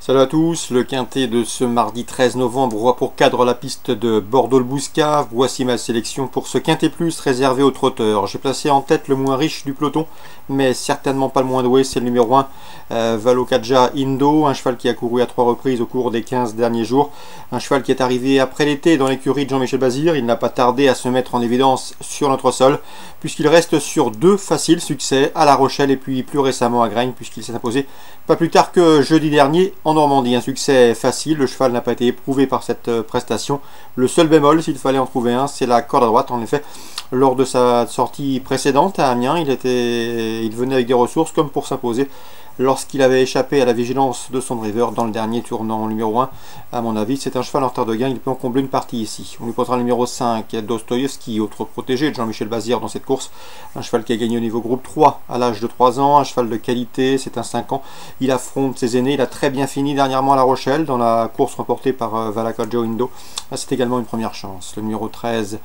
Salut à tous, le quintet de ce mardi 13 novembre aura pour cadre la piste de Bordeaux-le-Bouscat. Voici ma sélection pour ce quintet plus réservé aux trotteurs. J'ai placé en tête le moins riche du peloton, mais certainement pas le moins doué, c'est le numéro 1, Valokadja Indo, un cheval qui a couru à 3 reprises au cours des 15 derniers jours. Un cheval qui est arrivé après l'été dans l'écurie de Jean-Michel Bazir. Il n'a pas tardé à se mettre en évidence sur notre sol, puisqu'il reste sur 2 faciles succès à La Rochelle et puis plus récemment à Graigne, puisqu'il s'est imposé pas plus tard que jeudi dernier en Normandie. Un succès facile, le cheval n'a pas été éprouvé par cette prestation. Le seul bémol, s'il fallait en trouver un, c'est la corde à droite. En effet, lors de sa sortie précédente à Amiens, il venait avec des ressources comme pour s'imposer lorsqu'il avait échappé à la vigilance de son driver dans le dernier tournant numéro 1. À mon avis, c'est un cheval en retard de gain, il peut en combler une partie ici. On lui posera le numéro 5, Dostoïevski, autre protégé de Jean-Michel Bazir dans cette course. Un cheval qui a gagné au niveau groupe 3 à l'âge de 3 ans, un cheval de qualité, c'est un 5 ans. Il affronte ses aînés, il a très bien fini dernièrement à La Rochelle dans la course remportée par Valakadja Indo. C'est également une première chance. Le numéro 13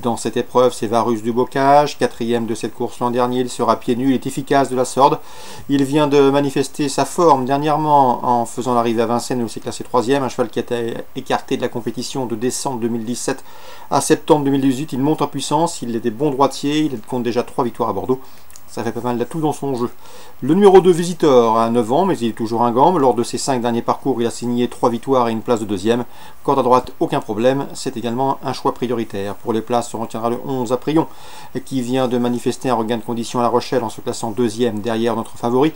dans cette épreuve, c'est Varus du Bocage, 4e de cette course l'an dernier. Il sera pieds nus, il est efficace de la sorde. Il vient de manifester sa forme dernièrement en faisant l'arrivée à Vincennes où il s'est classé 3e, un cheval qui a été écarté de la compétition de décembre 2017 à septembre 2018. Il monte en puissance, il est des bons droitiers, il compte déjà 3 victoires à Bordeaux. Ça fait pas mal d'atout dans son jeu. Le numéro 2, Visitor, à 9 ans, mais il est toujours un gambe. Lors de ses 5 derniers parcours, il a signé 3 victoires et une place de 2e. Corde à droite, aucun problème. C'est également un choix prioritaire. Pour les places, on retiendra le 11, Aprion, qui vient de manifester un regain de condition à La Rochelle en se classant 2e derrière notre favori.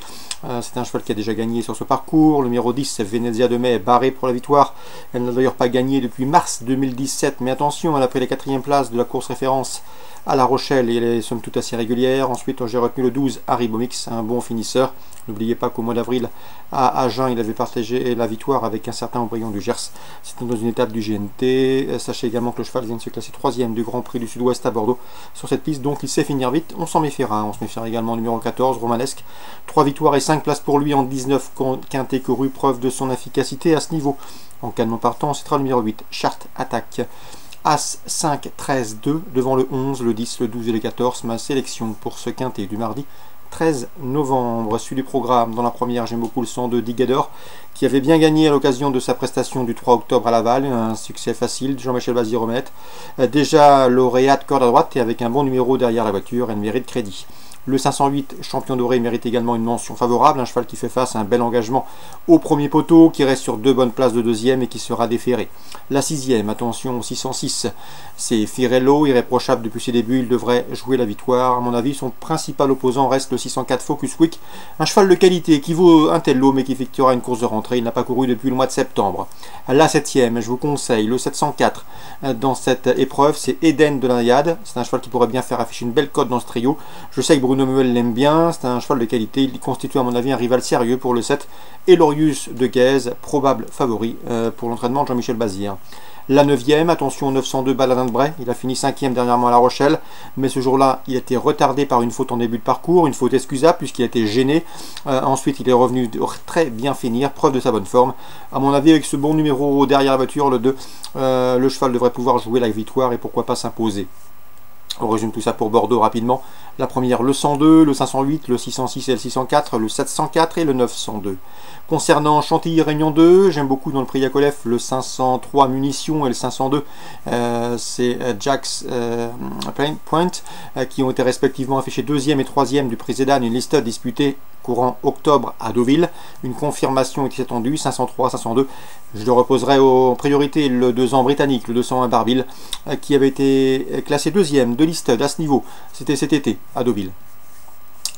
C'est un cheval qui a déjà gagné sur ce parcours. Le numéro 10, Venezia de Mai, barré pour la victoire. Elle n'a d'ailleurs pas gagné depuis mars 2017. Mais attention, elle a pris la 4e place de la course référence à La Rochelle et elle est somme toute assez régulière. Ensuite, j'ai retenu le 12, Haribomix, un bon finisseur. N'oubliez pas qu'au mois d'avril à Agen, il avait partagé la victoire avec un certain Aubryon du Gers. C'était dans une étape du GNT. Sachez également que le cheval vient de se classer 3e du Grand Prix du Sud-Ouest à Bordeaux sur cette piste, donc il sait finir vite. On s'en méfiera. On se méfiera également numéro 14, Romanesque. 3 victoires et 5 places pour lui en 19 quintés courus, preuve de son efficacité à ce niveau. En cas de non partant, c'est le numéro 8, Chart Attack. As 5, 13, 2, devant le 11, le 10, le 12 et le 14, ma sélection pour ce quintet du mardi 13 novembre. Suivi du programme, dans la première, j'aime beaucoup le 102 Digador, qui avait bien gagné à l'occasion de sa prestation du 3 octobre à Laval, un succès facile, Jean-Michel Bazir remette. Déjà lauréate corde à droite et avec un bon numéro derrière la voiture, elle mérite crédit. Le 508, champion doré, mérite également une mention favorable, un cheval qui fait face à un bel engagement au premier poteau, qui reste sur 2 bonnes places de 2e et qui sera déféré. La 6e, attention au 606, c'est Firello, irréprochable depuis ses débuts, il devrait jouer la victoire. À mon avis, son principal opposant reste le 604 Focus Week, un cheval de qualité qui vaut un tel lot mais qui effectuera une course de rentrée. Il n'a pas couru depuis le mois de septembre. La 7e, je vous conseille le 704 dans cette épreuve, c'est Eden de la Naïade. C'est un cheval qui pourrait bien faire afficher une belle cote dans ce trio. Je sais que Bruno Muel l'aime bien, c'est un cheval de qualité, il constitue à mon avis un rival sérieux pour le 7. Elorius de Guèze, probable favori pour l'entraînement de Jean-Michel Bazir. La 9e, attention au 902 Baladin de Bray, il a fini 5e dernièrement à La Rochelle, mais ce jour-là, il a été retardé par une faute en début de parcours, une faute excusable puisqu'il a été gêné. Ensuite, il est revenu très bien finir, preuve de sa bonne forme. À mon avis, avec ce bon numéro derrière la voiture, le 2, le cheval devrait pouvoir jouer la victoire et pourquoi pas s'imposer. On résume tout ça pour Bordeaux rapidement. La première, le 102, le 508, le 606 et le 604, le 704 et le 902. Concernant Chantilly Réunion 2, j'aime beaucoup dans le prix Yakovlev le 503 Munitions et le 502. C'est Jack's Point qui ont été respectivement affichés 2e et 3e du prix Zedane, une liste disputée courant octobre à Deauville. Une confirmation était attendue, 503, 502. Je le reposerai en priorité le 2 ans britannique, le 201 Barville, qui avait été classé 2e de Listed à ce niveau. C'était cet été à Deauville.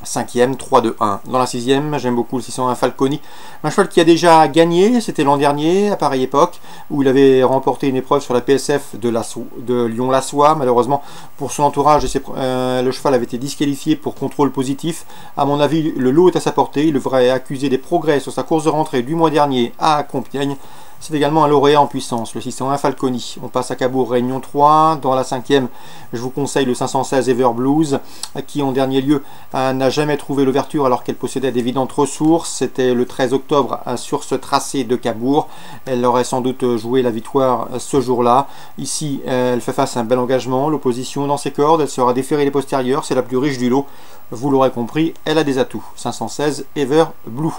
5e, 3, 2, 1. Dans la 6e, j'aime beaucoup le 601 Falconi. Un cheval qui a déjà gagné, c'était l'an dernier, à pareille époque, où il avait remporté une épreuve sur la PSF de Lyon-Lassois. Malheureusement, pour son entourage, le cheval avait été disqualifié pour contrôle positif. À mon avis, le lot est à sa portée. Il devrait accuser des progrès sur sa course de rentrée du mois dernier à Compiègne. C'est également un lauréat en puissance, le 601 Falconi. On passe à Cabourg, Réunion 3. Dans la 5e, je vous conseille le 516 Ever Blues, qui en dernier lieu n'a jamais trouvé l'ouverture alors qu'elle possédait d'évidentes ressources. C'était le 13 octobre sur ce tracé de Cabourg. Elle aurait sans doute joué la victoire ce jour-là. Ici, elle fait face à un bel engagement, l'opposition dans ses cordes, elle sera déférée les postérieurs, c'est la plus riche du lot. Vous l'aurez compris, elle a des atouts. 516 Ever Blue.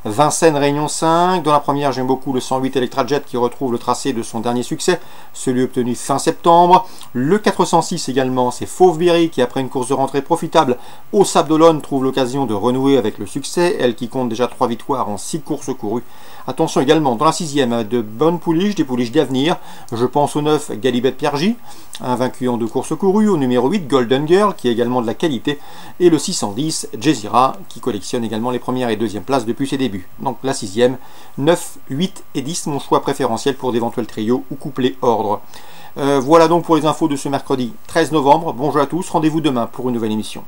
Vincennes, Réunion 5. Dans la première, j'aime beaucoup le 108 Electrajet qui retrouve le tracé de son dernier succès, celui obtenu fin septembre. Le 406 également, c'est Fauve-Berry qui, après une course de rentrée profitable au Sable d'Olonne, trouve l'occasion de renouer avec le succès. Elle qui compte déjà 3 victoires en 6 courses courues. Attention également, dans la 6e, de bonnes pouliches, des pouliches d'avenir. Je pense au 9 Galibet Piergy, invaincu en 2 courses courues. Au numéro 8, Golden Girl, qui est également de la qualité. Et le 610, Jezira, qui collectionne également les premières et deuxièmes places depuis ses débuts. Donc la 6e, 9, 8 et 10, mon choix préférentiel pour d'éventuels trios ou couplets ordre. Voilà donc pour les infos de ce mercredi 13 novembre. Bonjour à tous, rendez-vous demain pour une nouvelle émission.